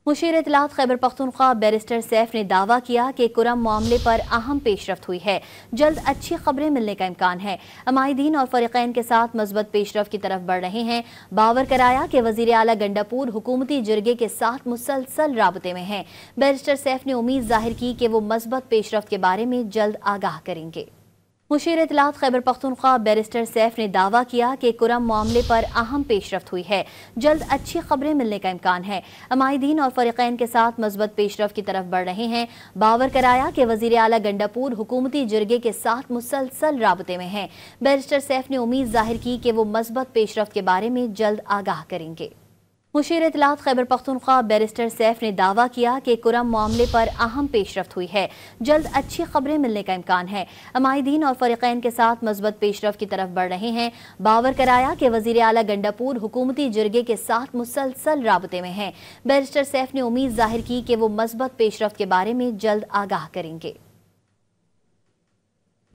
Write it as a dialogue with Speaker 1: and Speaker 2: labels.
Speaker 1: Musheer इत्तलात Khyber Pakhtunkhwa barrister Saif ने दावा किया कि कुरम मामले पर अहम पेशरफ्त हुई है। जल्द अच्छी खबरें मिलने का इम्कान है। अमायदीन और फरीकैन के साथ मस्बत पेशरफ्त की तरफ बढ़ रहे हैं। बावर कराया कि वजीर आला गंडापुर हुकूमती जिरगे के साथ मुसलसल राबते में हैं। बैरिस्टर सैफ ने उम्मीद जाहिर की कि वो मस्बत पेशरफ्त के बारे में जल्द आगाह करेंगे। मुशीर इत्तलात खैबर पख्तूनख्वा बैरिस्टर सैफ ने दावा किया कि कुरम मामले पर अहम पेशरफ्त हुई है। जल्द अच्छी खबरें मिलने का इम्कान है। अमायदीन और फरीकैन के साथ मस्बत पेशरफ्त की तरफ बढ़ रहे हैं। बावर कराया कि वजीर आला गंडापुर हुकूमती जिरगे के साथ मुसलसल राबते में हैं। बैरिस्टर सैफ ने उम्मीद जाहिर की कि वो मस्बत पेशरफ्त के बारे में जल्द आगाह करेंगे। मुशीर इत्तलात खैबर पख्तूनख्वा बैरिस्टर सैफ ने दावा किया कि कुरम मामले पर अहम पेशरफ्त हुई है। जल्द अच्छी खबरें मिलने का इम्कान है। अमायदीन और फरीकैन के साथ मस्बत पेशरफ्त की तरफ बढ़ रहे हैं। बावर कराया कि वजीर आला गंडापुर हुकूमती जिरगे के साथ मुसलसल राबते में हैं। बैरिस्टर सैफ ने उम्मीद जाहिर की कि वो मस्बत पेशरफ्त के बारे में जल्द आगाह करेंगे।